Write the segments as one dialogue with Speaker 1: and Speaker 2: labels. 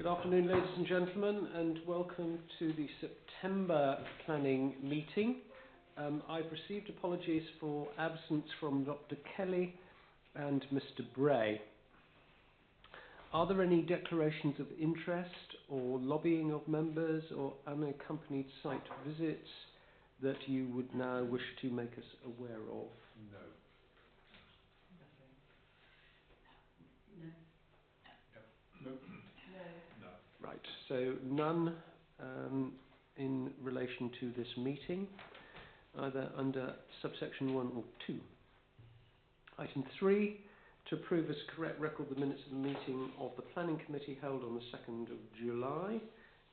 Speaker 1: Good afternoon, ladies and gentlemen, and welcome to the September planning meeting. I've received apologies for absence from Dr. Kelly and Mr. Bray. Are there any declarations of interest or lobbying of members or unaccompanied site visits that you would now wish to make us aware of?
Speaker 2: No. No. No. No.
Speaker 1: Right, so none in relation to this meeting, either under subsection 1 or 2. Item 3, to approve as correct record the minutes of the meeting of the Planning Committee held on the 2nd of July.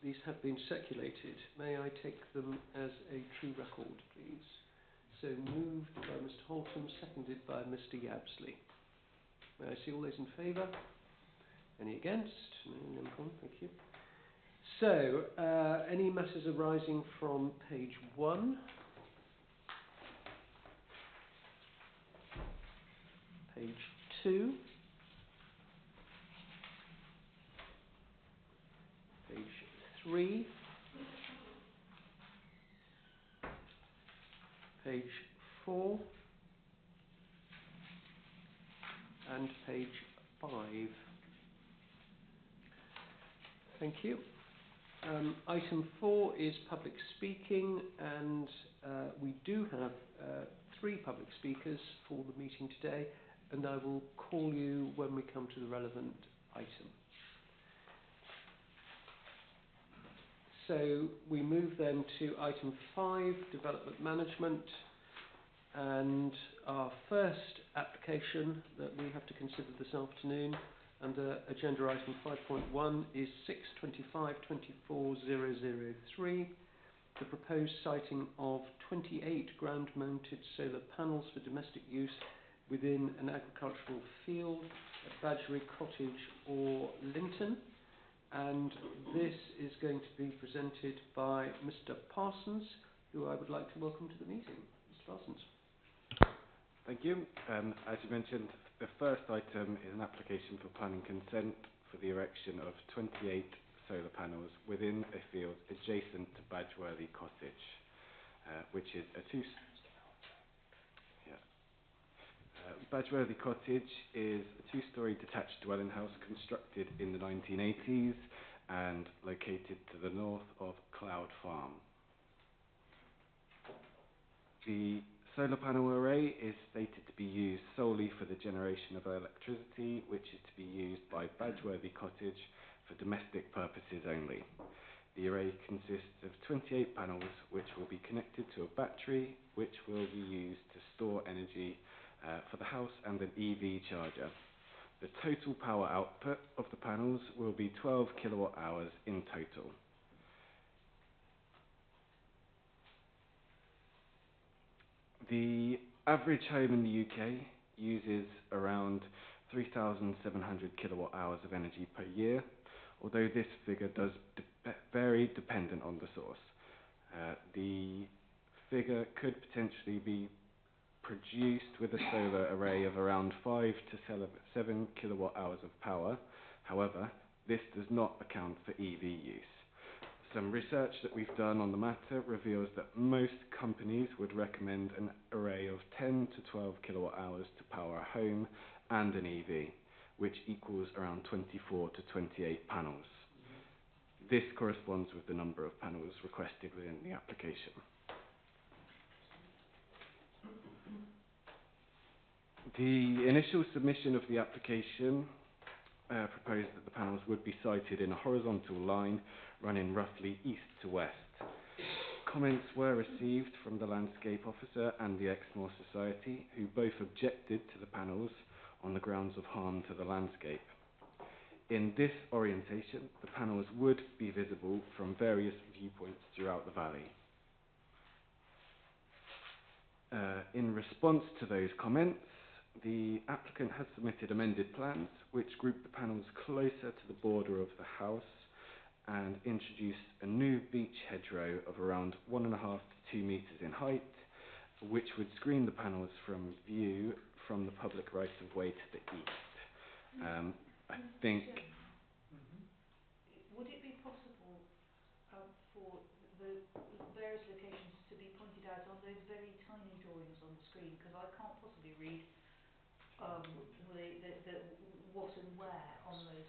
Speaker 1: These have been circulated. May I take them as a true record, please? So moved by Mr. Holton, seconded by Mr. Yabsley. May I see all those in favour? Any against? No, thank you. So, any matters arising from page 1? Page 2? Page 3? Page 4? And page 5. Thank you. Item 4 is public speaking, and we do have 3 public speakers for the meeting today, and I will call you when we come to the relevant item. So we move then to item 5, development management, and our first application that we have to consider this afternoon under agenda item 5.1 is 625-24003, the proposed siting of 28 ground-mounted solar panels for domestic use within an agricultural field at Badgery Cottage or Linton. And this is going to be presented by Mr. Parsons, who I would like to welcome to the meeting. Mr. Parsons.
Speaker 3: Thank you. As you mentioned, the first item is an application for planning consent for the erection of 28 solar panels within a field adjacent to Badgeworthy Cottage, which is a Badgeworthy Cottage is a two-storey detached dwelling house constructed in the 1980s and located to the north of Cloud Farm. The solar panel array is stated to be used solely for the generation of electricity, which is to be used by Badgeworthy Cottage for domestic purposes only. The array consists of 28 panels which will be connected to a battery which will be used to store energy for the house and an EV charger. The total power output of the panels will be 12 kilowatt hours in total. The average home in the UK uses around 3,700 kilowatt hours of energy per year, although this figure does vary dependent on the source. The figure could potentially be produced with a solar array of around 5 to 7 kilowatt hours of power. However, this does not account for EV use. Some research that we've done on the matter reveals that most companies would recommend an array of 10 to 12 kilowatt hours to power a home and an EV, which equals around 24 to 28 panels. This corresponds with the number of panels requested within the application. The initial submission of the application proposed that the panels would be sited in a horizontal line running roughly east to west. Comments were received from the landscape officer and the Exmoor Society, who both objected to the panels on the grounds of harm to the landscape. In this orientation, the panels would be visible from various viewpoints throughout the valley. In response to those comments, the applicant has submitted amended plans which group the panels closer to the border of the house and introduce a new beech hedgerow of around 1.5 to 2 metres in height, which would screen the panels from view from the public right-of-way to the east. I think
Speaker 4: would it be possible for the various locations to be pointed out on those very tiny drawings on the screen? Because I can't possibly read the what and where on those.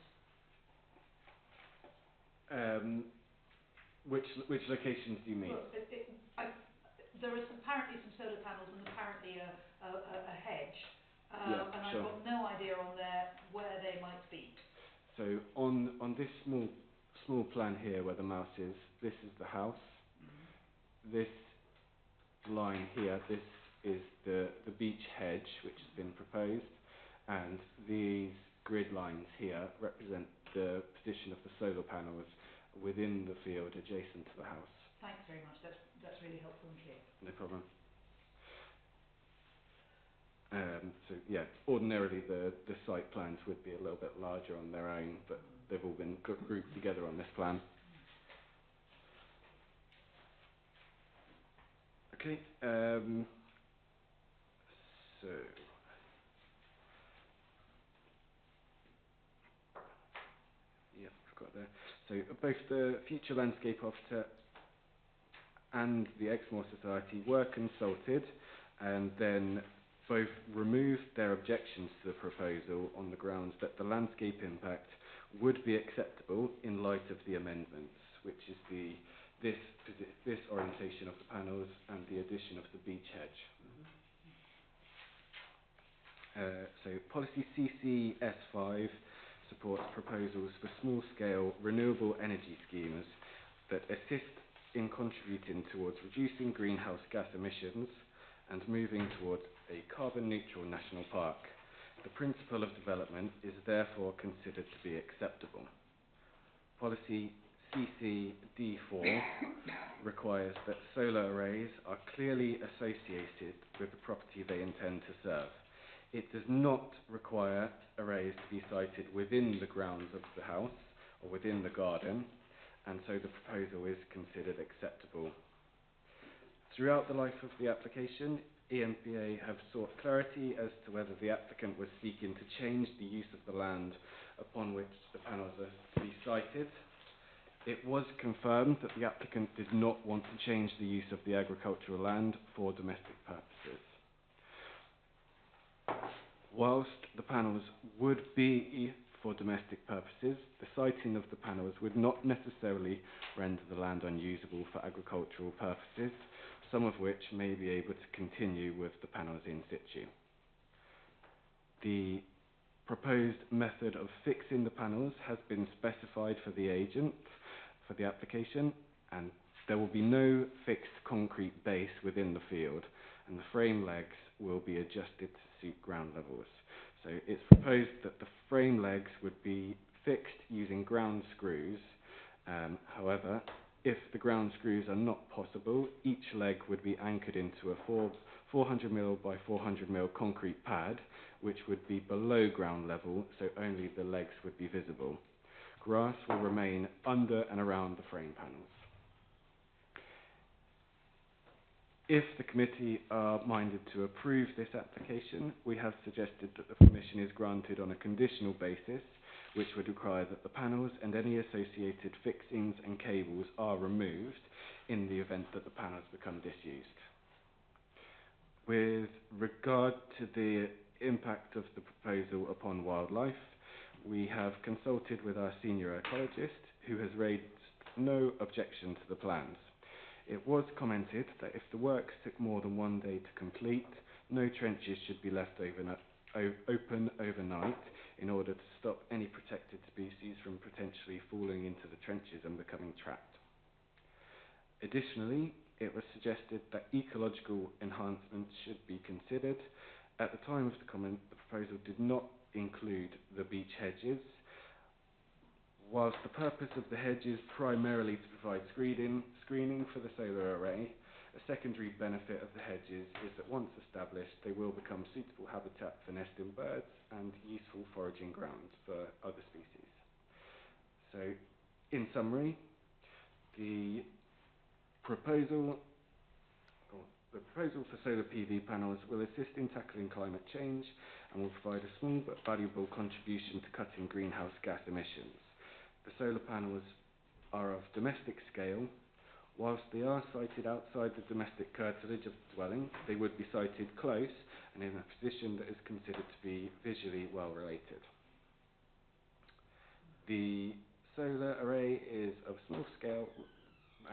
Speaker 3: Which locations do you mean?
Speaker 4: Well, there are apparently some solar panels and apparently a hedge,
Speaker 3: Yeah,
Speaker 4: and
Speaker 3: sure.
Speaker 4: I've got no idea on there where they might be.
Speaker 3: So on this small plan here where the mouse is, this is the house. This line here, this is the beech hedge which has been proposed, and these grid lines here represent the position of the solar panels within the field adjacent to the house.
Speaker 4: Thanks very much. That's really helpful and clear.
Speaker 3: No problem. So yeah, ordinarily the site plans would be a little bit larger on their own, but they've all been grouped together on this plan. Okay. So yeah, I've got there. So both the Future Landscape Officer and the Exmoor Society were consulted, and then both removed their objections to the proposal on the grounds that the landscape impact would be acceptable in light of the amendments, which is this orientation of the panels and the addition of the beech hedge. So policy CCS5 supports proposals for small-scale renewable energy schemes that assist in contributing towards reducing greenhouse gas emissions and moving towards a carbon-neutral national park. The principle of development is therefore considered to be acceptable. Policy CCD4 requires that solar arrays are clearly associated with the property they intend to serve. It does not require arrays to be sited within the grounds of the house or within the garden, and so the proposal is considered acceptable. Throughout the life of the application, EMPA have sought clarity as to whether the applicant was seeking to change the use of the land upon which the panels are to be sited. It was confirmed that the applicant did not want to change the use of the agricultural land for domestic purposes. Whilst the panels would be for domestic purposes, the siting of the panels would not necessarily render the land unusable for agricultural purposes, some of which may be able to continue with the panels in situ. The proposed method of fixing the panels has been specified for the agent for the application, and there will be no fixed concrete base within the field, and the frame legs will be adjusted to suit ground levels. So it's proposed that the frame legs would be fixed using ground screws. However, if the ground screws are not possible, each leg would be anchored into a 400mm by 400mm concrete pad, which would be below ground level, so only the legs would be visible. Grass will remain under and around the frame panels. If the committee are minded to approve this application, we have suggested that the permission is granted on a conditional basis, which would require that the panels and any associated fixings and cables are removed in the event that the panels become disused. With regard to the impact of the proposal upon wildlife, we have consulted with our senior ecologist, who has raised no objection to the plans. It was commented that if the works took more than 1 day to complete, no trenches should be left open overnight in order to stop any protected species from potentially falling into the trenches and becoming trapped. Additionally, it was suggested that ecological enhancements should be considered. At the time of the comment, the proposal did not include the beech hedges. Whilst the purpose of the hedge is primarily to provide screening for the solar array, a secondary benefit of the hedges is that once established, they will become suitable habitat for nesting birds and useful foraging grounds for other species. So, in summary, the proposal for solar PV panels will assist in tackling climate change and will provide a small but valuable contribution to cutting greenhouse gas emissions. The solar panels are of domestic scale. Whilst they are sited outside the domestic curtilage of the dwelling, they would be sited close and in a position that is considered to be visually well related. The solar array is of small scale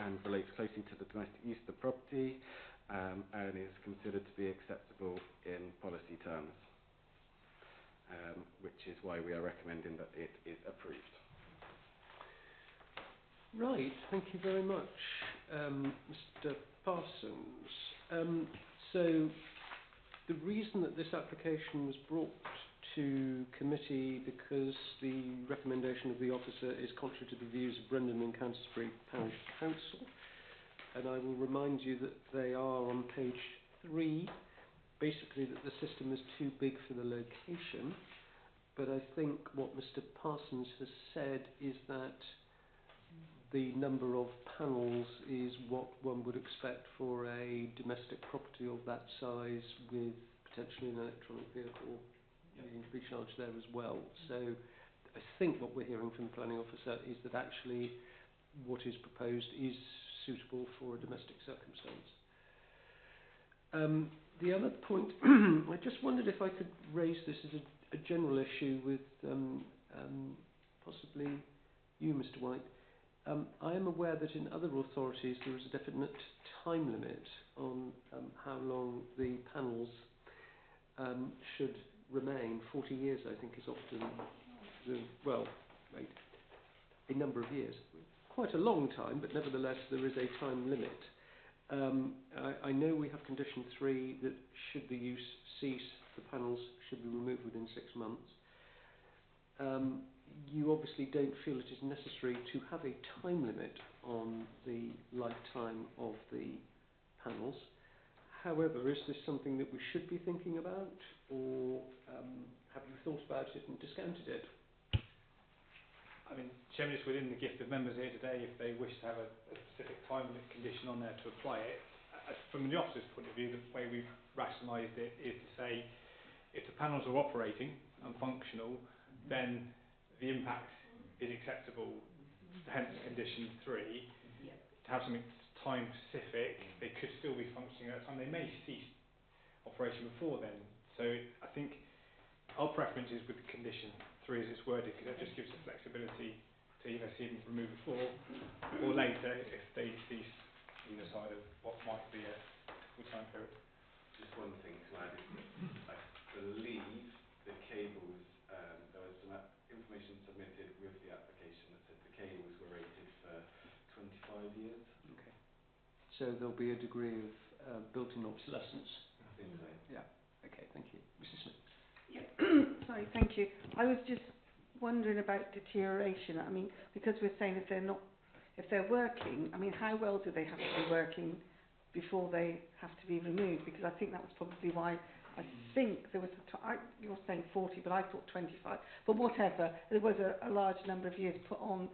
Speaker 3: and relates closely to the domestic use of the property, and is considered to be acceptable in policy terms, which is why we are recommending that it is approved.
Speaker 1: Right, thank you very much, Mr. Parsons. So, the reason that this application was brought to committee because the recommendation of the officer is contrary to the views of Brendan and Canterbury Parish Council, and I will remind you that they are on page 3, basically that the system is too big for the location, but I think what Mr. Parsons has said is that the number of panels is what one would expect for a domestic property of that size, with potentially an electronic vehicle needing to be charged there as well. So I think what we're hearing from the planning officer is that actually what is proposed is suitable for a domestic circumstance. The other point, I just wondered if I could raise this as a general issue with possibly you, Mr. White. I am aware that in other authorities there is a definite time limit on how long the panels should remain. 40 years, I think, is often a number of years. Quite a long time, but nevertheless there is a time limit. I know we have condition 3 that should the use cease, the panels should be removed within 6 months. You obviously don't feel it is necessary to have a time limit on the lifetime of the panels. However, is this something that we should be thinking about, or have you thought about it and discounted it?
Speaker 2: I mean, Chairman, it's within the gift of members here today if they wish to have a specific time limit condition on there to apply it. From the officer's point of view, the way we've rationalised it is to say if the panels are operating and functional, then the impact is acceptable, hence condition 3.
Speaker 4: Yep.
Speaker 2: To have something time specific, they could still be functioning at that time. They may cease operation before then. So I think our preference is with the condition 3 as it's worded, because that just gives the flexibility to either see them removed before or later if they cease either side of what might be a full time period.
Speaker 3: Just one thing to add is I believe the cables, there was some information submitted with the application that said the cables were rated for 25 years.
Speaker 1: Okay. So there'll be a degree of built-in obsolescence.
Speaker 3: I think so.
Speaker 1: Yeah. Okay, thank you. Mrs. Smith.
Speaker 5: Yeah. Sorry, thank you. I was just wondering about deterioration. I mean, because we're saying if they're working, I mean, how well do they have to be working before they have to be removed? Because I think that was probably why I think there was you're saying 40, but I thought 25. But whatever, there was a large number of years put on.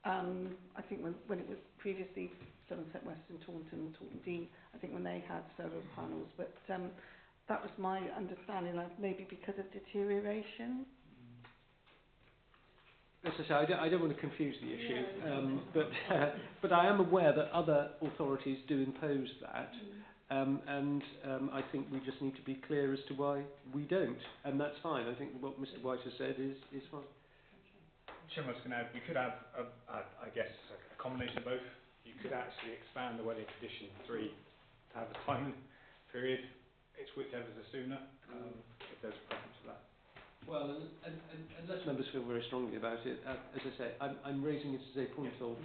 Speaker 5: I think when it was previously Somerset Western, Taunton Dean, I think when they had solar panels. But that was my understanding, like maybe because of deterioration.
Speaker 1: As I say, I don't want to confuse the issue, but I am aware that other authorities do impose that, and I think we just need to be clear as to why we don't, and that's fine. I think what Mr. White has said is fine.
Speaker 2: Chairman, I was going to add, we could have, I guess, a combination of both. You could actually expand the wedding condition 3 to have a time period. It's whichever's the sooner, if there's a preference for that.
Speaker 1: Well, and unless members feel very strongly about it, as I say, I'm raising it as a point of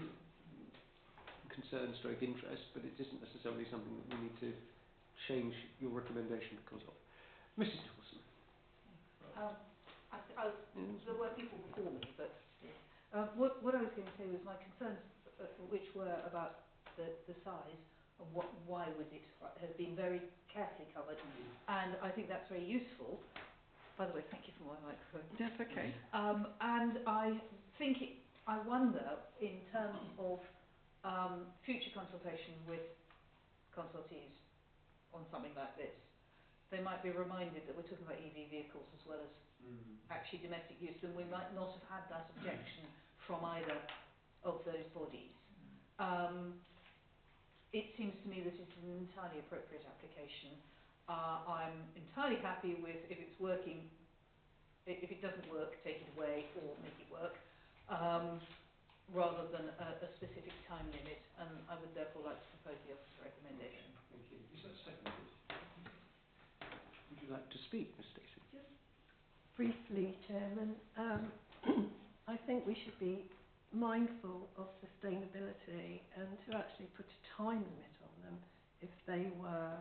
Speaker 1: concern stroke interest, but it isn't necessarily something that we need to change your recommendation because of. Mrs. Nicholson.
Speaker 4: There were people before me, but what I was going to say was my concerns, which were about the size and why was it, have been very carefully covered, and I think that's very useful. By the way, thank you for my microphone.
Speaker 5: That's okay.
Speaker 4: And I think I wonder, in terms of future consultation with consultees on something like this, they might be reminded that we're talking about EV vehicles as well as actually domestic use, and we might not have had that objection from either of those bodies. It seems to me that it's an entirely appropriate application. I'm entirely happy with if it's working. If it doesn't work, take it away or make it work, rather than a specific time limit. And I would therefore like to propose the officer's recommendation.
Speaker 1: Thank you. Is that seconded? Would you like to speak, Ms. Stacey?
Speaker 6: Just briefly, Chairman, I think we should be mindful of sustainability and to actually put a time limit on them if they were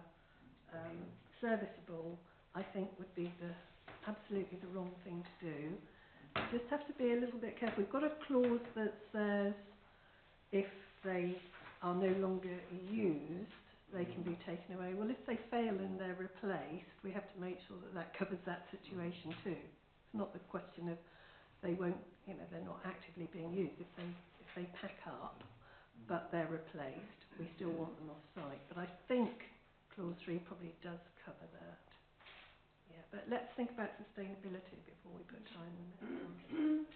Speaker 6: serviceable, I think would be absolutely the wrong thing to do. You just have to be a little bit careful. We've got a clause that says if they are no longer used, they can be taken away. Well, if they fail and they're replaced, we have to make sure that that covers that situation too. It's not the question of they won't, they're not actively being used. If they pack up, but they're replaced, we still want them off site. But I think clause 3 probably does cover that. Yeah, but let's think about sustainability before we put time limits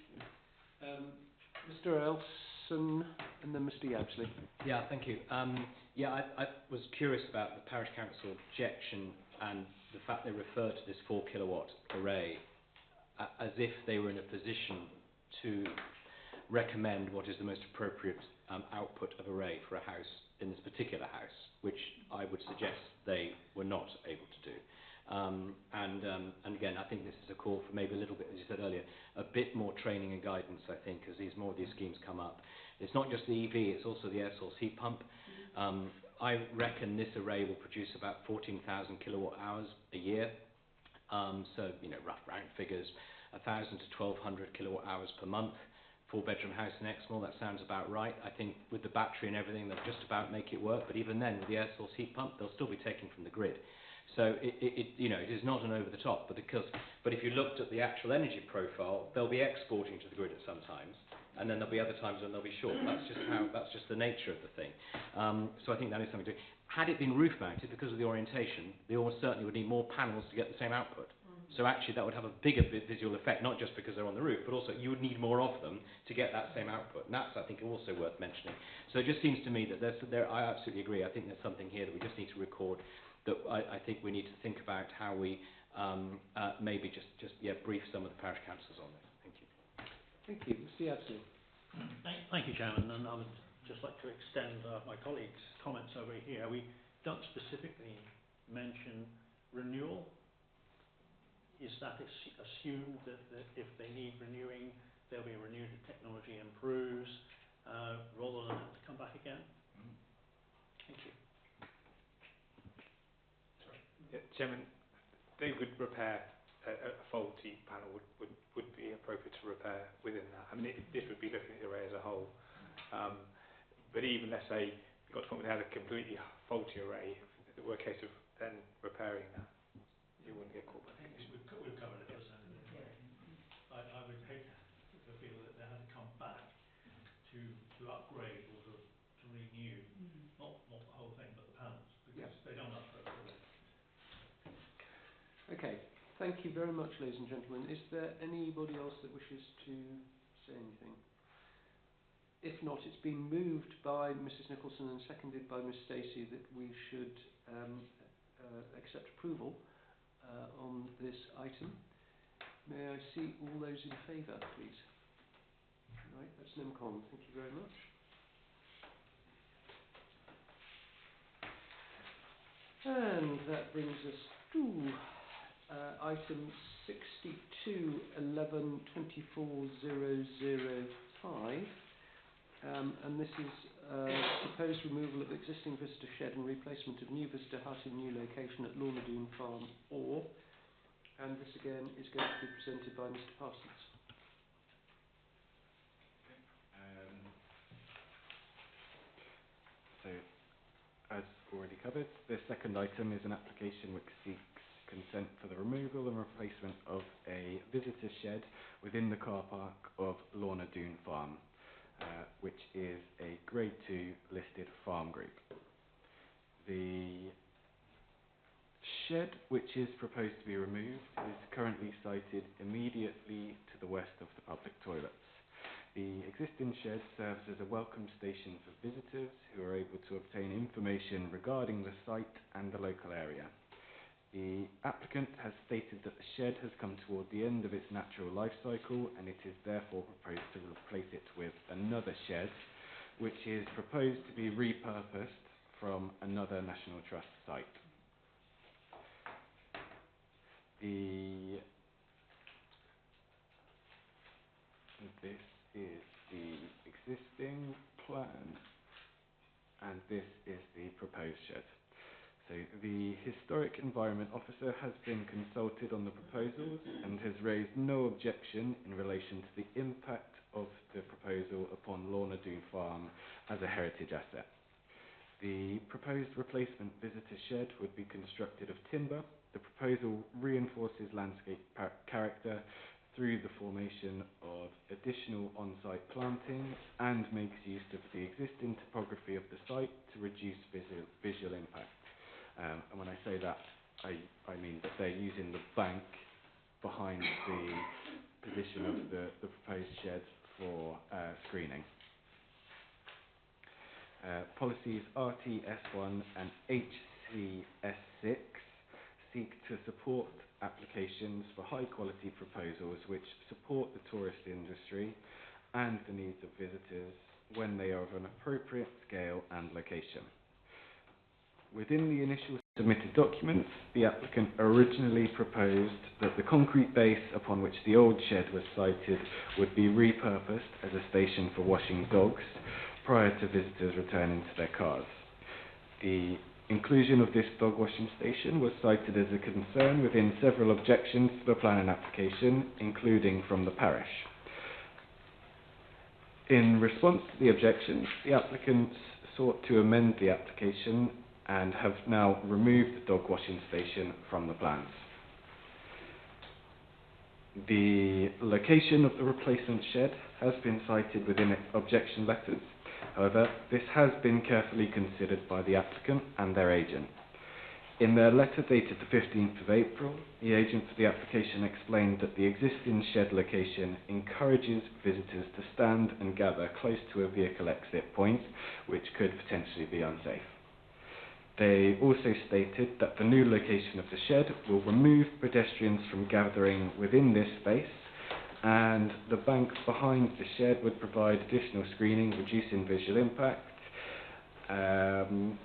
Speaker 6: on.
Speaker 1: Mr. Elson and then Mr. Yabsley.
Speaker 7: Yeah, thank you. I was curious about the parish council objection and the fact they refer to this 4 kilowatt array as if they were in a position to recommend what is the most appropriate output of array for a house in this particular house, which I would suggest they were not able to do. And again, I think this is a call for maybe a little bit, as you said earlier, a bit more training and guidance, I think, as more of these schemes come up. It's not just the EV, it's also the air source heat pump. I reckon this array will produce about 14,000 kilowatt hours a year. So, rough round figures, 1,000 to 1,200 kilowatt hours per month. 4-bedroom house in Exmoor, that sounds about right. I think with the battery and everything, they'll just about make it work. But even then, with the air source heat pump, they'll still be taking from the grid. So it is not an over the top. But if you looked at the actual energy profile, they'll be exporting to the grid at some times, and then there'll be other times when they'll be short. That's just the nature of the thing. So I think that is something to do. Had it been roof mounted, because of the orientation, they almost certainly would need more panels to get the same output. So actually that would have a bigger visual effect, not just because they're on the roof, but also you would need more of them to get that same output. And that's, I think, also worth mentioning. So it just seems to me that I absolutely agree. I think there's something here that we just need to record, that I think we need to think about how we maybe just brief some of the parish councils on this. Thank you.
Speaker 1: Thank you. Mr. Yabsley.
Speaker 8: Thank you, Chairman. And I would just like to extend my colleagues' comments over here. We don't specifically mention renewal. Is that assumed that if they need renewing, they'll be renewed if technology improves, rather than have to come back again? Thank you.
Speaker 2: Yeah, Chairman, they would repair a faulty panel would be appropriate to repair within that. I mean, this would be looking at the array as a whole. But even, let's say, we got to the point where they had a completely faulty array, if it were a case of then repairing that, you wouldn't get caught by the commission.
Speaker 8: We've covered it. I would hate to feel that they had to come back to upgrade or to renew, not the whole thing, but the panels, because they don't upgrade already.
Speaker 1: Okay. Thank you very much, ladies and gentlemen. Is there anybody else that wishes to say anything? If not, it's been moved by Mrs. Nicholson and seconded by Ms. Stacey that we should accept approval on this item. May I see all those in favour, please? Right, that's NIMCOM. Thank you very much. And that brings us to item 62 11 24 005. And this is proposed removal of existing visitor shed and replacement of new visitor hut in new location at Lorna Doone Farm, Orr. And this again is going to be presented by Mr. Parsons.
Speaker 3: So, as already covered, the second item is an application which seeks consent for the removal and replacement of a visitor shed within the car park of Lorna Doone Farm, which is a Grade 2 listed farm group. The shed which is proposed to be removed is currently sited immediately to the west of the public toilets. The existing shed serves as a welcome station for visitors who are able to obtain information regarding the site and the local area. The applicant has stated that the shed has come toward the end of its natural life cycle, and it is therefore proposed to replace it with another shed, which is proposed to be repurposed from another National Trust site. This is the existing plan, and this is the proposed shed. So the Historic Environment Officer has been consulted on the proposals and has raised no objection in relation to the impact of the proposal upon Lorna Doone Farm as a heritage asset. The proposed replacement visitor shed would be constructed of timber. The proposal reinforces landscape character through the formation of additional on-site planting and makes use of the existing topography of the site to reduce visual impact. And when I say that, I mean that they're using the bank behind the position of the proposed shed for screening. Policies RTS1 and HCS6 seek to support applications for high quality proposals which support the tourist industry and the needs of visitors when they are of an appropriate scale and location. Within the initial submitted documents, the applicant originally proposed that the concrete base upon which the old shed was sited would be repurposed as a station for washing dogs prior to visitors returning to their cars. The inclusion of this dog washing station was cited as a concern within several objections to the planning application, including from the parish. In response to the objections, the applicants sought to amend the application and have now removed the dog washing station from the plans. The location of the replacement shed has been cited within objection letters. However, this has been carefully considered by the applicant and their agent. In their letter dated the 15th of April, the agent for the application explained that the existing shed location encourages visitors to stand and gather close to a vehicle exit point, which could potentially be unsafe. They also stated that the new location of the shed will remove pedestrians from gathering within this space, and the bank behind the shed would provide additional screening, reducing visual impact. And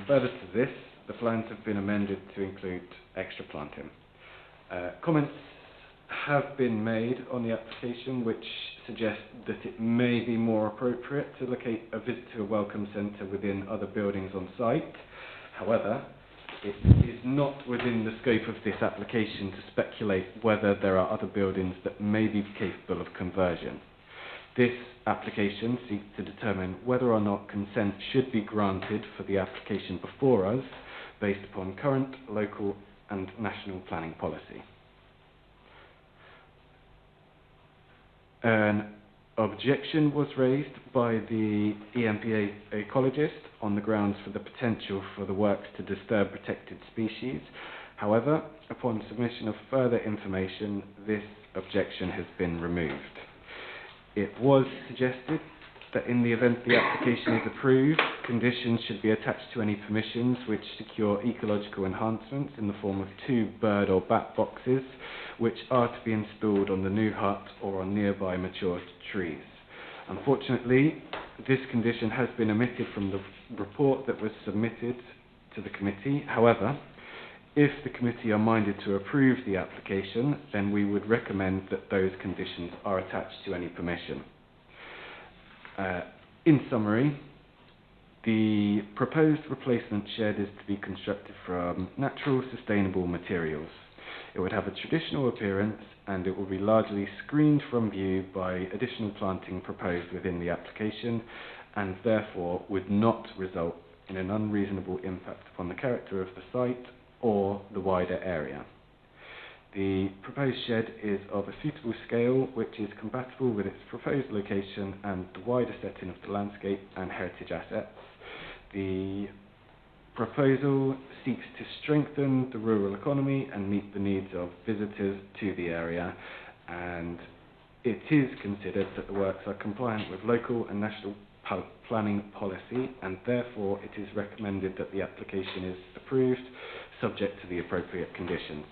Speaker 3: further to this, the plans have been amended to include extra planting. Comments have been made on the application which suggest that it may be more appropriate to locate a visitor welcome centre within other buildings on site. However, it is not within the scope of this application to speculate whether there are other buildings that may be capable of conversion. This application seeks to determine whether or not consent should be granted for the application before us based upon current, local and national planning policy. An objection was raised by the EMPA ecologist on the grounds for the potential for the works to disturb protected species. However, upon submission of further information, this objection has been removed. It was suggested that in the event the application is approved, conditions should be attached to any permissions which secure ecological enhancements in the form of 2 bird or bat boxes, which are to be installed on the new hut or on nearby mature trees. Unfortunately, this condition has been omitted from the report that was submitted to the committee. However, if the committee are minded to approve the application, then we would recommend that those conditions are attached to any permission. In summary, the proposed replacement shed is to be constructed from natural, sustainable materials. It would have a traditional appearance and it will be largely screened from view by additional planting proposed within the application, and therefore would not result in an unreasonable impact upon the character of the site or the wider area. The proposed shed is of a suitable scale which is compatible with its proposed location and the wider setting of the landscape and heritage assets. The proposal seeks to strengthen the rural economy and meet the needs of visitors to the area, and it is considered that the works are compliant with local and national planning policy, and therefore it is recommended that the application is approved, subject to the appropriate conditions.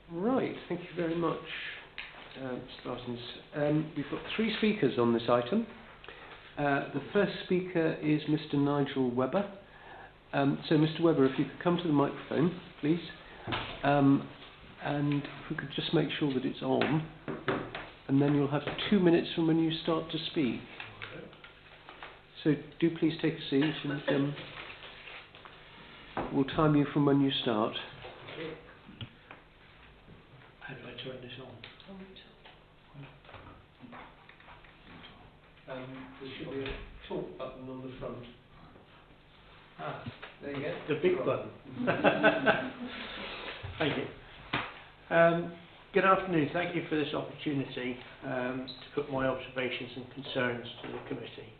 Speaker 1: Right, thank you very much, Mr. Parsons. We've got 3 speakers on this item. The first speaker is Mr. Nigel Webber. So, Mr. Webber, if you could come to the microphone, please. And if we could just make sure that it's on, and then you'll have 2 minutes from when you start to speak. So do please take a seat, and we'll time you from when you start.
Speaker 8: How do I turn this on?
Speaker 1: There should be a talk button on the front.
Speaker 8: Ah,
Speaker 1: There you go.
Speaker 8: the big button. Thank you. Good afternoon. Thank you for this opportunity to put my observations and concerns to the committee.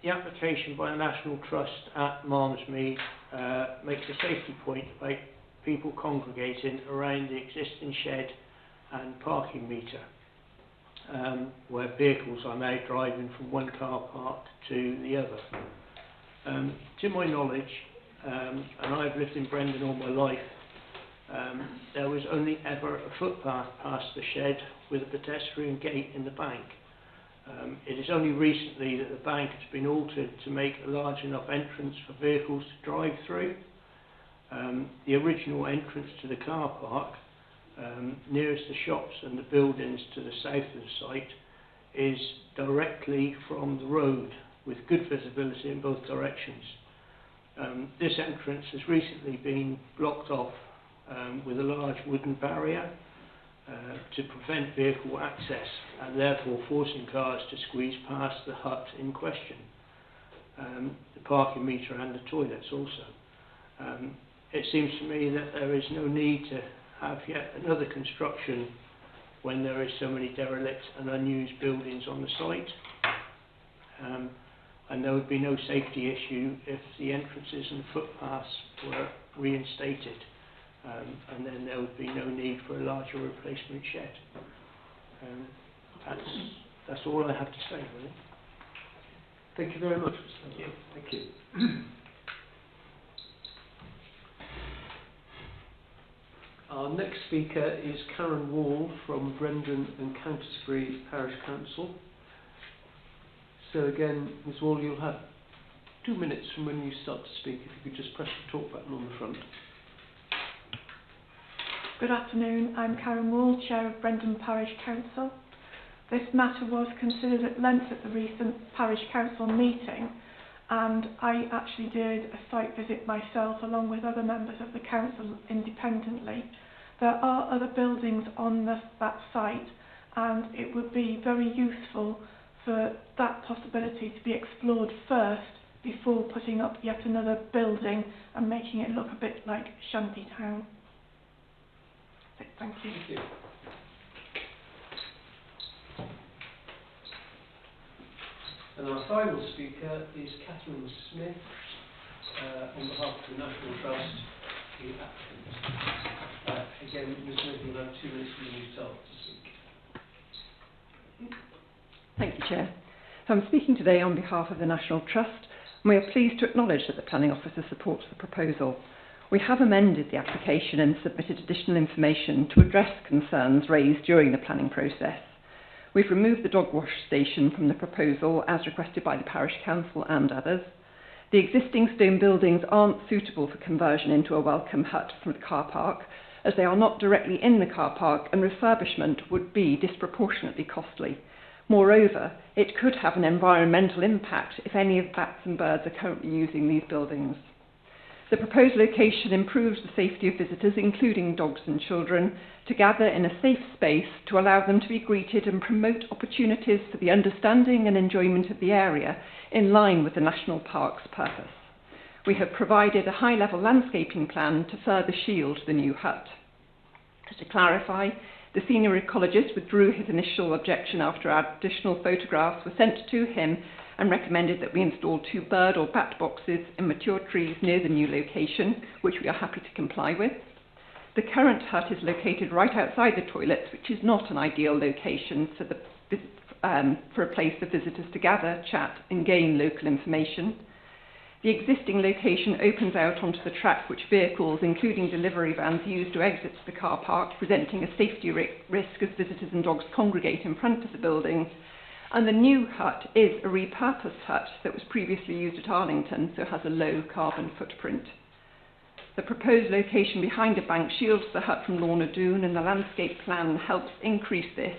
Speaker 8: The application by the National Trust at Malmesmead makes a safety point about people congregating around the existing shed and parking meter, where vehicles are now driving from one car park to the other. To my knowledge, and I've lived in Brendan all my life, there was only ever a footpath past the shed with a pedestrian gate in the bank. It is only recently that the bank has been altered to make a large enough entrance for vehicles to drive through. The original entrance to the car park, nearest the shops and the buildings to the south of the site, is directly from the road with good visibility in both directions. This entrance has recently been blocked off with a large wooden barrier to prevent vehicle access, and therefore forcing cars to squeeze past the hut in question, the parking meter and the toilets also. It seems to me that there is no need to have yet another construction when there is so many derelict and unused buildings on the site, and there would be no safety issue if the entrances and footpaths were reinstated. And then there would be no need for a larger replacement shed. That's all I have to say, really.
Speaker 1: Thank you very much, Mr. Webber. Thank you. Our next speaker is Karen Wall from Brendan and Countisbury Parish Council. So again, Ms. Wall, you'll have 2 minutes from when you start to speak. If you could just press the talk button on the front.
Speaker 9: Good afternoon. I'm Karen Wall, Chair of Brendan Parish Council. This matter was considered at length at the recent Parish Council meeting, and I actually did a site visit myself along with other members of the council independently. There are other buildings on that site, and it would be very useful for that possibility to be explored first before putting up yet another building and making it look a bit like Shantytown. Thank you.
Speaker 1: Thank you. And our final speaker is Catherine Smith, on behalf of the National Trust, the applicant. Again, Ms. Smith, you'll have 2 minutes when you start to speak.
Speaker 10: Thank you, Chair. So I'm speaking today on behalf of the National Trust, and we are pleased to acknowledge that the Planning Officer supports the proposal. We have amended the application and submitted additional information to address concerns raised during the planning process. We've removed the dog wash station from the proposal as requested by the Parish Council and others. The existing stone buildings aren't suitable for conversion into a welcome hut from the car park, as they are not directly in the car park and refurbishment would be disproportionately costly. Moreover, it could have an environmental impact if any of the bats and birds are currently using these buildings. The proposed location improves the safety of visitors, including dogs and children, to gather in a safe space to allow them to be greeted and promote opportunities for the understanding and enjoyment of the area in line with the National Park's purpose. We have provided a high-level landscaping plan to further shield the new hut. To clarify, the senior ecologist withdrew his initial objection after additional photographs were sent to him and recommended that we install 2 bird or bat boxes in mature trees near the new location, which we are happy to comply with. The current hut is located right outside the toilets, which is not an ideal location for a place for visitors to gather, chat and gain local information. The existing location opens out onto the track which vehicles, including delivery vans, use to exit the car park, presenting a safety risk as visitors and dogs congregate in front of the building. And the new hut is a repurposed hut that was previously used at Arlington, so has a low carbon footprint. The proposed location behind a bank shields the hut from Lorna Doone, and the landscape plan helps increase this,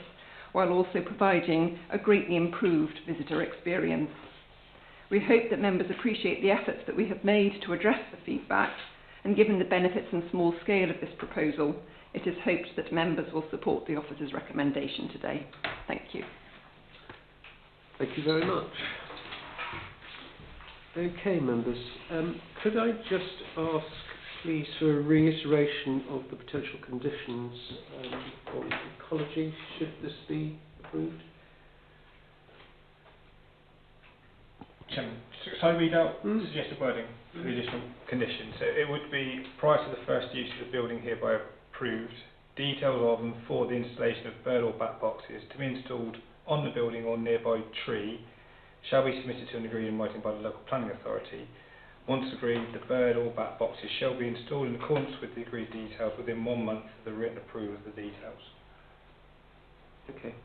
Speaker 10: while also providing a greatly improved visitor experience. We hope that members appreciate the efforts that we have made to address the feedback, and given the benefits and small scale of this proposal, it is hoped that members will support the officer's recommendation today. Thank you.
Speaker 1: Thank you very much. Okay, members, could I just ask, please, for a reiteration of the potential conditions on ecology, should this be approved?
Speaker 2: Chairman, shall I read out suggested wording for the additional conditions? So it would be, prior to the first use of the building hereby approved, details of and for the installation of bird or bat boxes to be installed on the building or nearby tree shall be submitted to and agreed in writing by the local planning authority. Once agreed, the bird or bat boxes shall be installed in accordance with the agreed details within 1 month of the written approval of the details.
Speaker 1: Okay.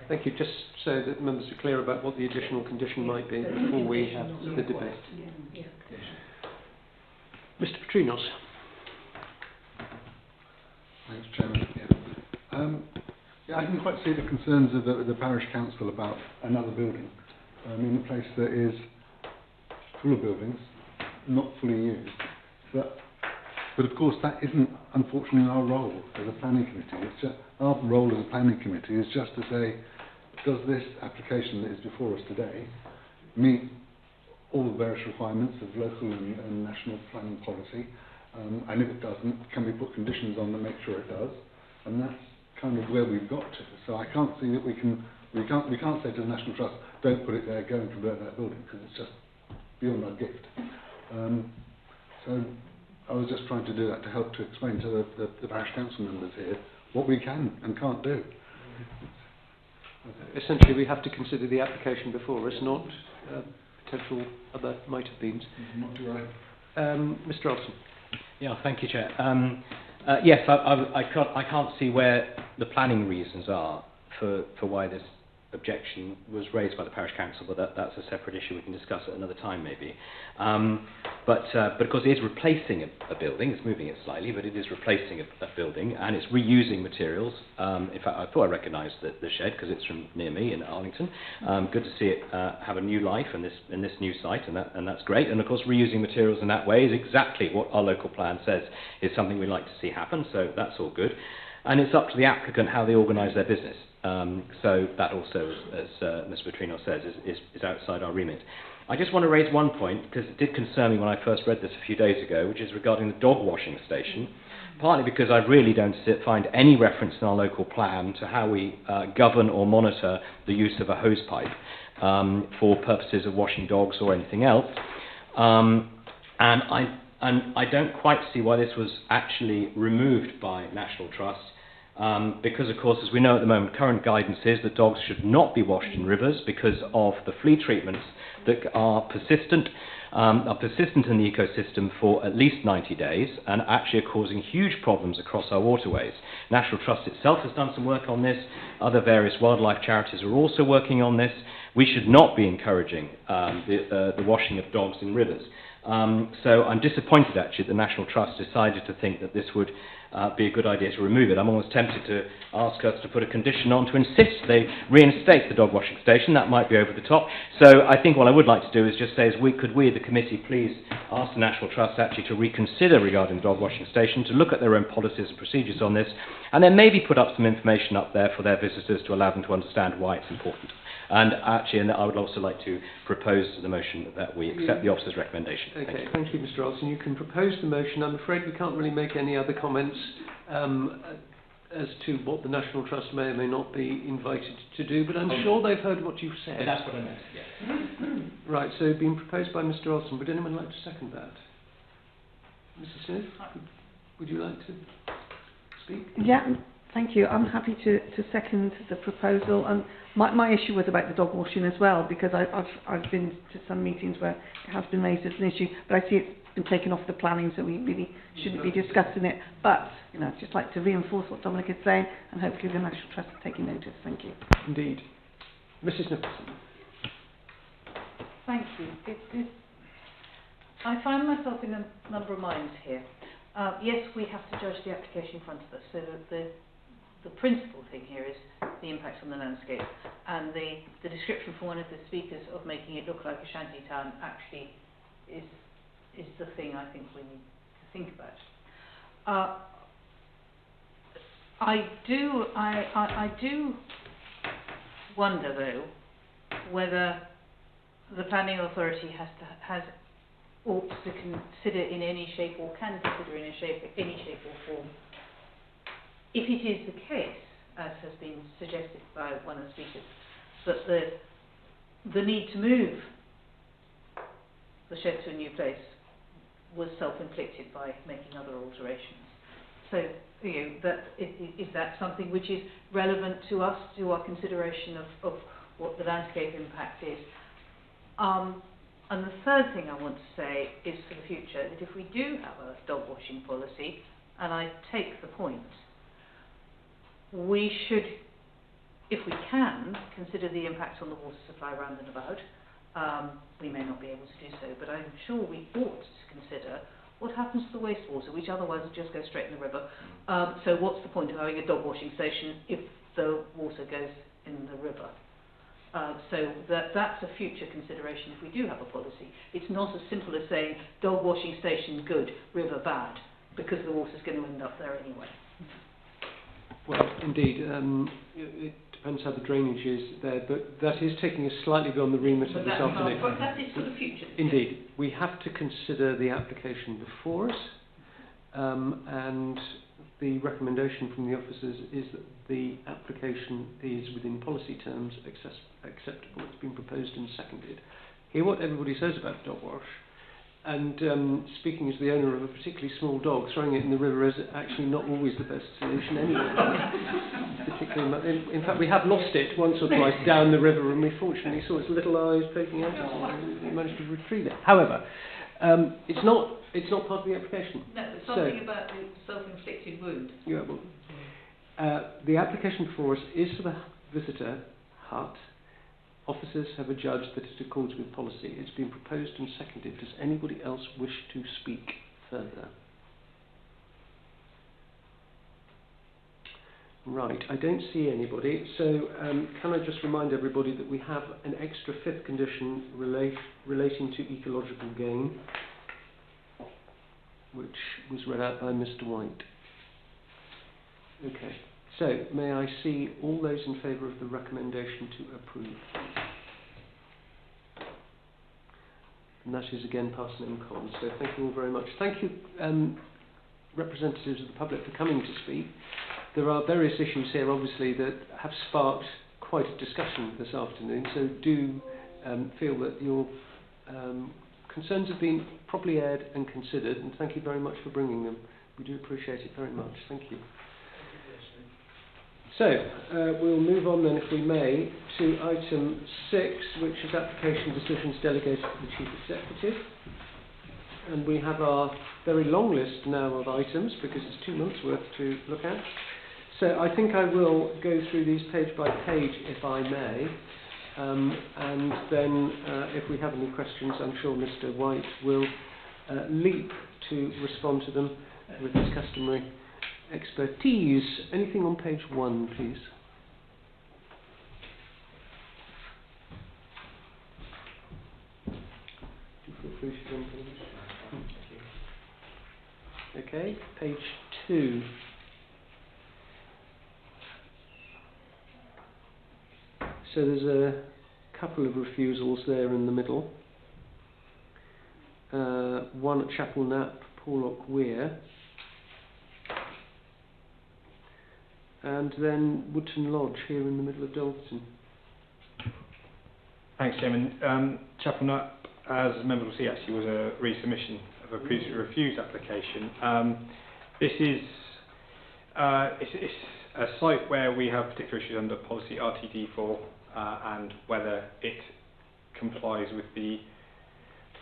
Speaker 1: Thank you. Just so that members are clear about what the additional condition might be before we have the debate. Mr. Petrinos.
Speaker 11: Thanks, Chairman. Yeah, I can quite see the concerns of the parish council about another building in a place that is full of buildings, not fully used. But of course, that isn't, unfortunately, our role as a planning committee. It's just, our role as a planning committee is just to say, does this application that is before us today meet all the various requirements of local and national planning policy? And if it doesn't, can we put conditions on to make sure it does? And that's kind of where we've got to. So I can't see that we can't say to the National Trust, don't put it there, go and convert that building, because it's just beyond our gift. So I was just trying to do that to help to explain to the parish council members here what we can and can't do.
Speaker 1: Essentially, we have to consider the application before us, not potential other might-have-beens.
Speaker 11: Not too right.
Speaker 1: Mr. Olsen.
Speaker 7: Yeah, thank you, Chair. Yes, I can't see where the planning reasons are for why this objection was raised by the parish council, but that's a separate issue we can discuss at another time maybe. But of course it is replacing a building, it's moving it slightly, but it is replacing a building, and it's reusing materials. In fact, I thought I recognised the shed because it's from near me in Arlington. Good to see it have a new life in this new site, and that's great. And of course reusing materials in that way is exactly what our local plan says is something we'd like to see happen, so that's all good. And it's up to the applicant how they organise their business. So that also, as Mr. Petrino says, is outside our remit. I just want to raise one point, because it did concern me when I first read this a few days ago, which is regarding the dog washing station, partly because I really don't find any reference in our local plan to how we govern or monitor the use of a hose pipe for purposes of washing dogs or anything else. And I don't quite see why this was actually removed by National Trust. Because, of course, as we know at the moment, current guidance is that dogs should not be washed in rivers because of the flea treatments that are persistent in the ecosystem for at least 90 days and actually are causing huge problems across our waterways. National Trust itself has done some work on this. Other various wildlife charities are also working on this. We should not be encouraging the washing of dogs in rivers. So I'm disappointed, actually, that the National Trust decided to think that this would be a good idea to remove it. I'm almost tempted to ask us to put a condition on to insist they reinstate the dog washing station. That might be over the top. So I think what I would like to do is just say, could we, the committee, please ask the National Trust actually to reconsider regarding the dog washing station, to look at their own policies and procedures on this, and then maybe put up some information up there for their visitors to allow them to understand why it's important. And actually, I would also like to propose the motion that we accept the officer's recommendation.
Speaker 1: Okay, thank you, Mr. Olsen. You can propose the motion. I'm afraid we can't really make any other comments as to what the National Trust may or may not be invited to do, but I'm sure they've heard what you've said.
Speaker 7: That's what I meant, yes.
Speaker 1: Right, so being proposed by Mr. Olsen. Would anyone like to second that? Mrs. Smith, would you like to? speak?
Speaker 5: Yeah, thank you. I'm happy to second the proposal. And my issue was about the dog washing as well, because I've been to some meetings where it has been raised as an issue, but I see it's been taken off the planning, so we really shouldn't be discussing it. But, you know, I'd just like to reinforce what Dominic is saying, and hopefully the National Trust is taking notice. Thank you.
Speaker 1: Indeed. Mrs Nicholson.
Speaker 4: Thank you. I find myself in a number of minds here. Yes, we have to judge the application in front of us, so that the principal thing here is the impact on the landscape, and the description from one of the speakers of making it look like a shanty town actually is the thing I think we need to think about. I do wonder though whether the planning authority ought to consider in any shape, or can consider in any shape or form, if it is the case, as has been suggested by one of the speakers, that the need to move the shed to a new place was self-inflicted by making other alterations. So, you know, is that something which is relevant to us, to our consideration of what the landscape impact is? And the third thing I want to say is for the future, that if we do have a dog washing policy, and I take the point, we should, if we can, consider the impact on the water supply round and about. We may not be able to do so, but I'm sure we ought to consider what happens to the wastewater, which otherwise would just go straight in the river. So what's the point of having a dog washing station if the water goes in the river? So that's a future consideration if we do have a policy. It's not as simple as saying dog washing station good, river bad, because the water's going to end up there anyway.
Speaker 1: Well, indeed, it depends how the drainage is there, but that is taking us slightly beyond the remit of this afternoon.
Speaker 4: But that is for the future.
Speaker 1: Indeed, we have to consider the application before us, and the recommendation from the officers is that the application is within policy terms acceptable. It's been proposed and seconded. Hear what everybody says about dog wash, and speaking as the owner of a particularly small dog, throwing it in the river is actually not always the best solution anyway. Particularly, in fact, we have lost it once or twice down the river, and we fortunately saw its little eyes poking out, and we managed to retrieve it. However, it's not part of the application.
Speaker 4: No, it's something about the self-inflicted wound.
Speaker 1: Yeah, well, the application before us is for the visitor hut. Officers have adjudged that it accords with policy. It's been proposed and seconded. Does anybody else wish to speak further? Right, I don't see anybody. So can I just remind everybody that we have an extra fifth condition relating to ecological gain, which was read out by Mr. White. Okay, so may I see all those in favour of the recommendation to approve? And that is again Parsonage and Collins. So thank you all very much. Thank you, representatives of the public, for coming to speak. There are various issues here, obviously, that have sparked quite a discussion this afternoon. So do feel that your concerns have been properly aired and considered, and thank you very much for bringing them. We do appreciate it very much. Thank you. So, we'll move on then, if we may, to item 6, which is application decisions delegated to the Chief Executive. And we have our very long list now of items, because it's 2 months' worth to look at. So I think I will go through these page by page, if I may. And then, if we have any questions, I'm sure Mr. White will leap to respond to them with his customary expertise. Anything on page 1, please? Feel free to jump in. Okay, page 2. So there's a couple of refusals there in the middle. One at Chapel Knapp, Porlock Weir. And then Woodton Lodge here in the middle of Dalston.
Speaker 2: Thanks, Chairman. Chapel Knapp, as a member will see, actually was a resubmission of a previously refused application. This is It's a site where we have particular issues under policy RTD4 and whether it complies with the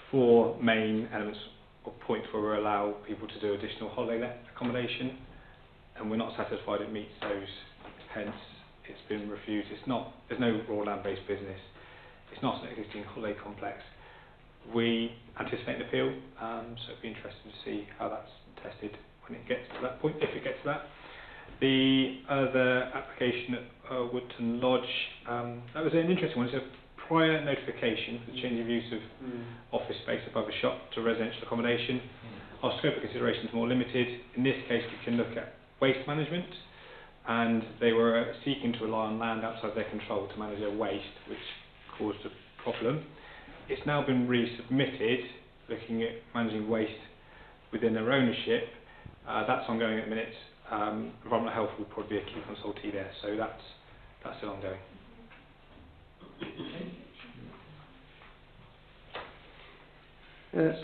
Speaker 2: 4 main elements or points where we allow people to do additional holiday let accommodation, and we're not satisfied it meets those, hence it's been refused. There's no raw land-based business. It's not an existing holiday complex. We anticipate an appeal, so it'd be interesting to see how that's tested when it gets to that point, if it gets to that. The other application at Woodton Lodge, that was an interesting one. It's a prior notification for the change of use of office space above a shop to residential accommodation. Our scope of consideration is more limited. In this case, we can look at waste management, and they were seeking to rely on land outside their control to manage their waste, which caused a problem. It's now been resubmitted, looking at managing waste within their ownership. That's ongoing at the minute. Environmental Health will probably be a key consultee there, so that's still ongoing.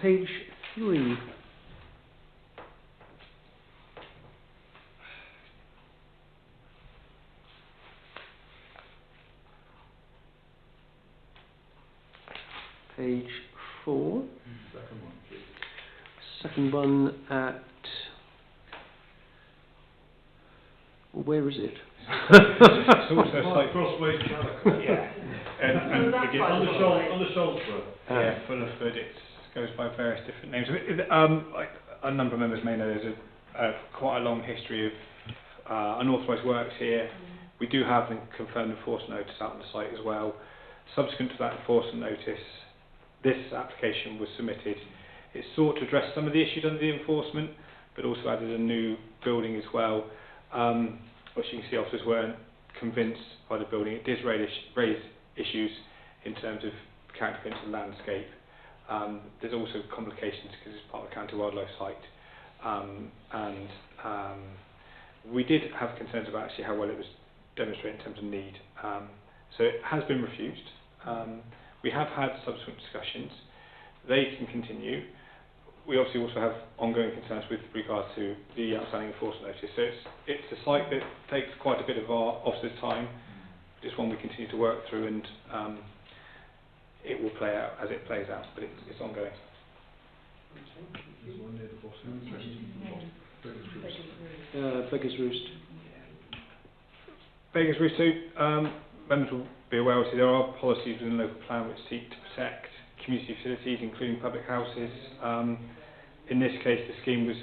Speaker 1: Page 3. Page 4. Second one at... Where is it?
Speaker 2: It's also like
Speaker 8: Crossways Calico.
Speaker 2: yeah, and again,
Speaker 8: on the Salisbury.
Speaker 2: yeah, Fullerford. It goes by various different names. Like a number of members may know, there's quite a long history of unauthorised works here. We do have a confirmed enforcement notice out on the site as well. Subsequent to that enforcement notice, this application was submitted. It sought to address some of the issues under the enforcement, but also added a new building as well. Which you can see officers weren't convinced by the building. It did raise issues in terms of character into the landscape. There's also complications because it's part of a county wildlife site. We did have concerns about actually how well it was demonstrated in terms of need. So it has been refused. We have had subsequent discussions. They can continue. We obviously also have ongoing concerns with regard to the outstanding enforcement notice. So it's a site that takes quite a bit of our officers' time. It's one we continue to work through, and it will play out as it plays out, but it's ongoing.
Speaker 1: Beggars Roost.
Speaker 2: Beggars Roost too. Members will be aware, obviously, there are policies within the local plan which seek to protect community facilities, including public houses. In this case, the scheme was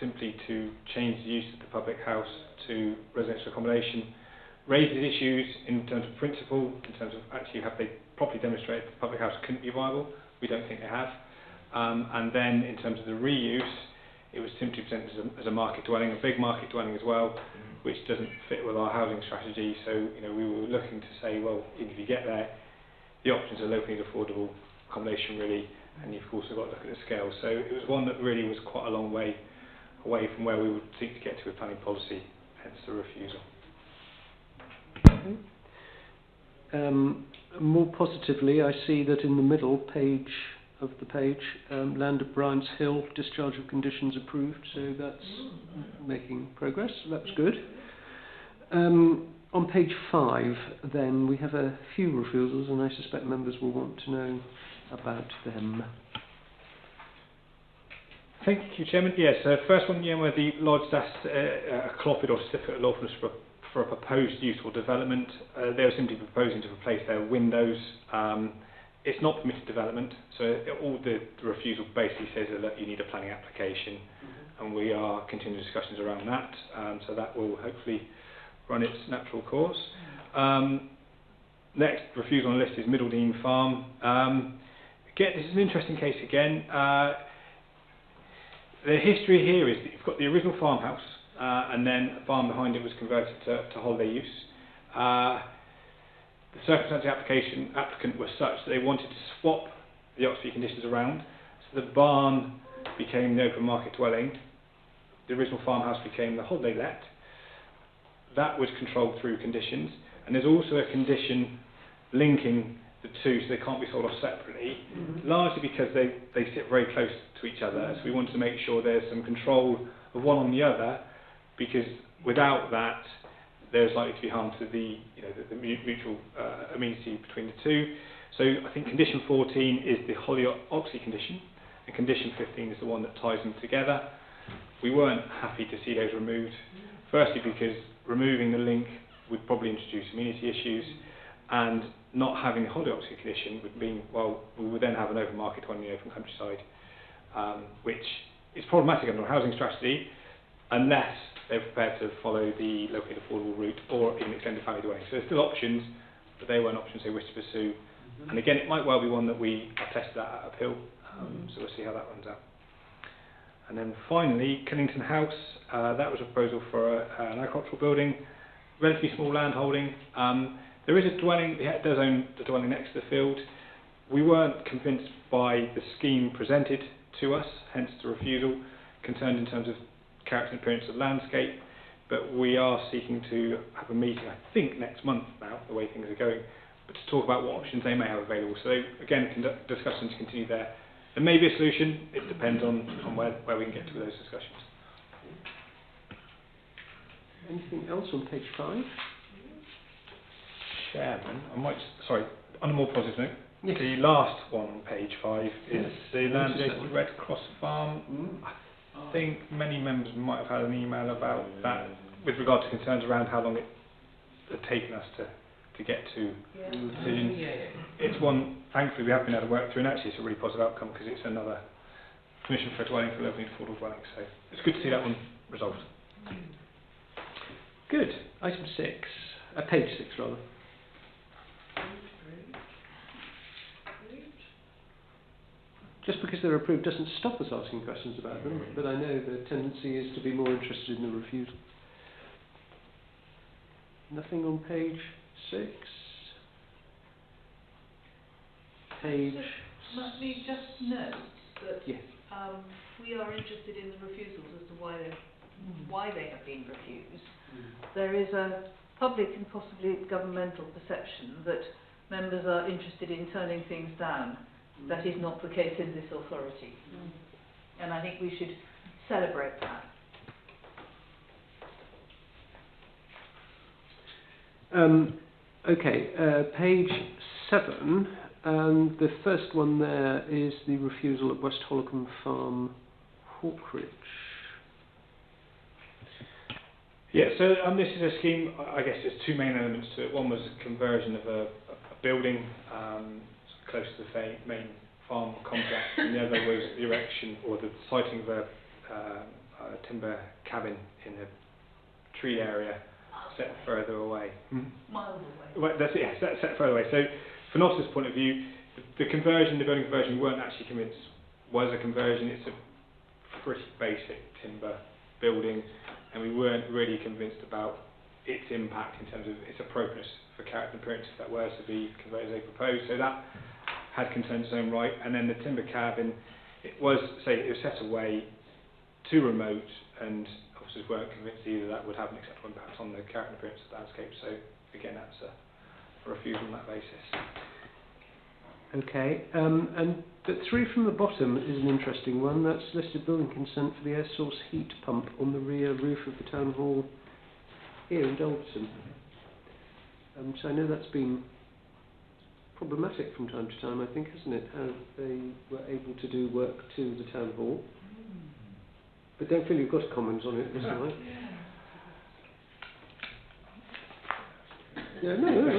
Speaker 2: simply to change the use of the public house to residential accommodation. Raises issues in terms of principle, in terms of actually have they properly demonstrated that the public house couldn't be viable. We don't think they have. And then in terms of the reuse, it was simply presented as a market dwelling, a big market dwelling as well, which doesn't fit with our housing strategy. So we were looking to say, well, even if you get there, the options are locally affordable accommodation really, and you've also got to look at the scale. So it was one that really was quite a long way away from where we would seek to get to with planning policy, hence the refusal.
Speaker 1: More positively, I see that in the middle page of the page, land at Bryant's Hill, discharge of conditions approved, so that's making progress, that's good. On page 5, then, we have a few refusals, and I suspect members will want to know about them.
Speaker 2: Thank you, Chairman. Yes, first one, where the Lodge asked a CLOPID or certificate of lawfulness for a proposed use or development. They were simply proposing to replace their windows. It's not permitted development, so all the refusal basically says that you need a planning application, and we are continuing discussions around that, so that will hopefully run its natural course. Next refusal on the list is Middledean Farm. Again, this is an interesting case again. The history here is that you've got the original farmhouse, and then a farm behind it was converted to holiday use. The circumstances of the applicant were such that they wanted to swap the occupancy conditions around. So the barn became the open market dwelling. The original farmhouse became the holiday let. That was controlled through conditions. And there's also a condition linking the two, so they can't be sold off separately, largely because they sit very close to each other. So we wanted to make sure there's some control of one on the other, because without that, there's likely to be harm to the mutual amenity between the two. So I think condition 14 is the Hollyoxy condition, and condition 15 is the one that ties them together. We weren't happy to see those removed, firstly because removing the link would probably introduce amenity issues, and not having the Hollyoxy condition would mean, well, we would then have an open market on the open countryside, which is problematic under a housing strategy, unless they're prepared to follow the locally affordable route or even extended valued way. So there's still options, but they weren't options they wish to pursue. And again, it might well be one that we are tested at uphill, so we'll see how that runs out. And then finally, Killington House, that was a proposal for an agricultural building, relatively small land holding. There is a dwelling, it does own the dwelling next to the field. We weren't convinced by the scheme presented to us, hence the refusal, concerned in terms of character and appearance of the landscape, but we are seeking to have a meeting, I think next month now, the way things are going, but to talk about what options they may have available. So again, discussions continue there. There may be a solution, it depends on where we can get to with those discussions.
Speaker 1: Anything else on page 5?
Speaker 2: Chairman, sorry, on a more positive note,
Speaker 1: Yes.
Speaker 2: the last one on page 5 is the land
Speaker 1: Notice that
Speaker 2: adjacent
Speaker 1: one.
Speaker 2: to Red Cross Farm. I think many members might have had an email about that with regard to concerns around how long it had taken us to get to decisions. It's one, thankfully, we have been able to work through, and actually it's a really positive outcome because it's another permission for a dwelling for locally affordable dwelling. So it's good to see that one resolved.
Speaker 1: Good. Item 6, page 6 rather. Just because they're approved doesn't stop us asking questions about them, but I know the tendency is to be more interested in the refusal. Nothing on page 6. Page...
Speaker 4: Let me just note that
Speaker 1: Yes.
Speaker 4: we are interested in the refusals as to why they have been refused. There is a public and possibly governmental perception that members are interested in turning things down. That is not the case in this authority. And I think we should celebrate that.
Speaker 1: Okay, page 7, the first one there is the refusal at West Holcombe Farm, Hawkridge.
Speaker 2: Yeah, so this is a scheme, I guess there's two main elements to it. One was a conversion of a building close to the main farm complex, and the other was the erection or the siting of a timber cabin in a tree area set further away.
Speaker 4: Miles away.
Speaker 2: Well, that's it, yes, that's set further away. So from Officer's point of view, the building conversion, we weren't actually convinced was a conversion. It's a pretty basic timber building, and we weren't really convinced about its impact in terms of its appropriateness for character and appearance if that were to be converted as they proposed. So that had concerns its own right. And then the timber cabin, it was set away too remote, and officers weren't convinced either that would have an acceptable impact on the character and appearance of the landscape. So again, that's a refusal on that basis.
Speaker 1: Okay, and the 3 from the bottom is an interesting one. That's listed building consent for the air source heat pump on the rear roof of the town hall here in Dulverton. So I know that's been problematic from time to time, I think, hasn't it? How they were able to do work to the town hall. But don't feel you've got to comment on it, Mr. White. Yeah, no.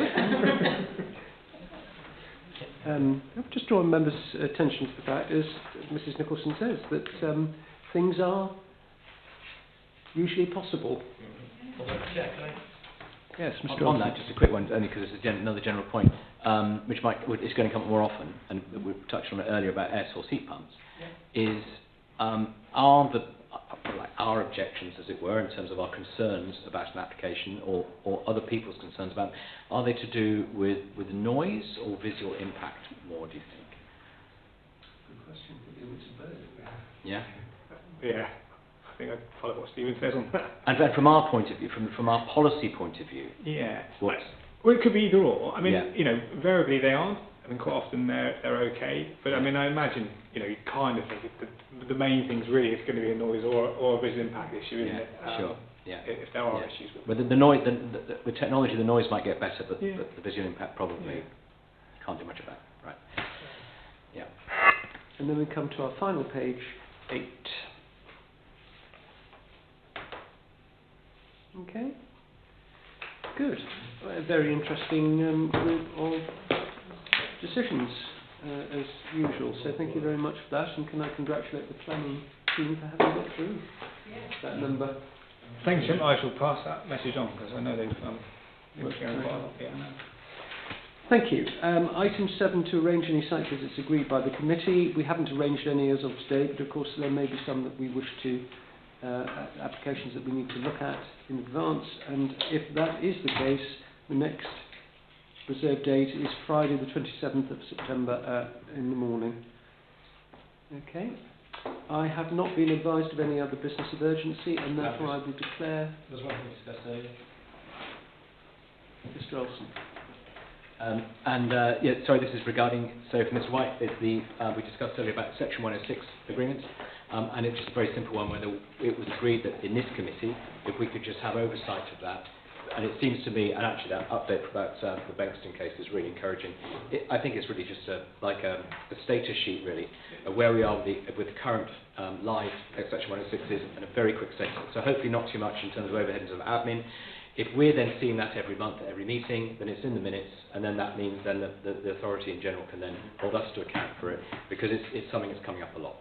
Speaker 1: I've just drawn members' attention to the fact, as Mrs. Nicholson says, that things are usually possible. Yes, Mr.
Speaker 7: On that, just a quick one, only because it's another general point, which is going to come up more often, and we've touched on it earlier about air source heat pumps, is our objections, as it were, in terms of our concerns about an application or other people's concerns about, are they to do with noise or visual impact more, do you think?
Speaker 1: Good question. It's both.
Speaker 7: Yeah?
Speaker 2: Yeah, I think I'd follow what Stephen says on that.
Speaker 7: And from our point of view, from our policy point of view,
Speaker 2: Yeah.
Speaker 7: what?
Speaker 2: Well, it could be either or. I mean,
Speaker 7: Yeah.
Speaker 2: invariably they aren't. I mean, quite often they're okay, but I mean, I imagine, you know, you kind of think the main thing's really it's going to be a noise or a visual impact issue, isn't it?
Speaker 7: Sure. Yeah.
Speaker 2: If there are
Speaker 7: Yeah.
Speaker 2: issues with it.
Speaker 7: But the noise, with technology, the noise might get better, but,
Speaker 6: Yeah.
Speaker 7: but the visual impact probably can't do much about. Right. Yeah.
Speaker 1: And then we come to our final page, 8. Okay. Good. A very interesting group of decisions, as usual. So thank you very much for that, and can I congratulate the planning team for having got through that number.
Speaker 2: Thank you, Jim. I shall pass that message on because I know they've
Speaker 1: Worked
Speaker 2: going
Speaker 1: very
Speaker 2: quite a
Speaker 1: hard.
Speaker 2: lot. Yeah, I know.
Speaker 1: Thank you. Item 7, to arrange any site visits agreed by the committee. We haven't arranged any as of today, but of course there may be some that we wish to, applications that we need to look at in advance, and if that is the case, the next reserved date is Friday the 27th of September in the morning. Okay. I have not been advised of any other business of urgency, and therefore I will declare...
Speaker 7: There's one thing discussed earlier.
Speaker 1: Mr. Olsen.
Speaker 7: Sorry, this is regarding, so for Mr. White, it's we discussed earlier about Section 106 agreements, and it's just a very simple one where it was agreed that in this committee, if we could just have oversight of that, and it seems to me, and actually that update about the Bankston case is really encouraging. I think it's really just a status sheet, really, of where we are with the current live Section 106s and a very quick status. So hopefully not too much in terms of overheads of admin. If we're then seeing that every month at every meeting, then it's in the minutes, and then that means then the authority in general can then hold us to account for it, because it's something that's coming up a lot.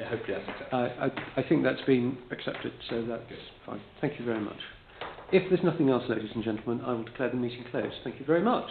Speaker 7: Hopefully that's accepted.
Speaker 1: I think that's been accepted, so that's fine. Thank you very much. If there's nothing else, ladies and gentlemen, I will declare the meeting closed. Thank you very much.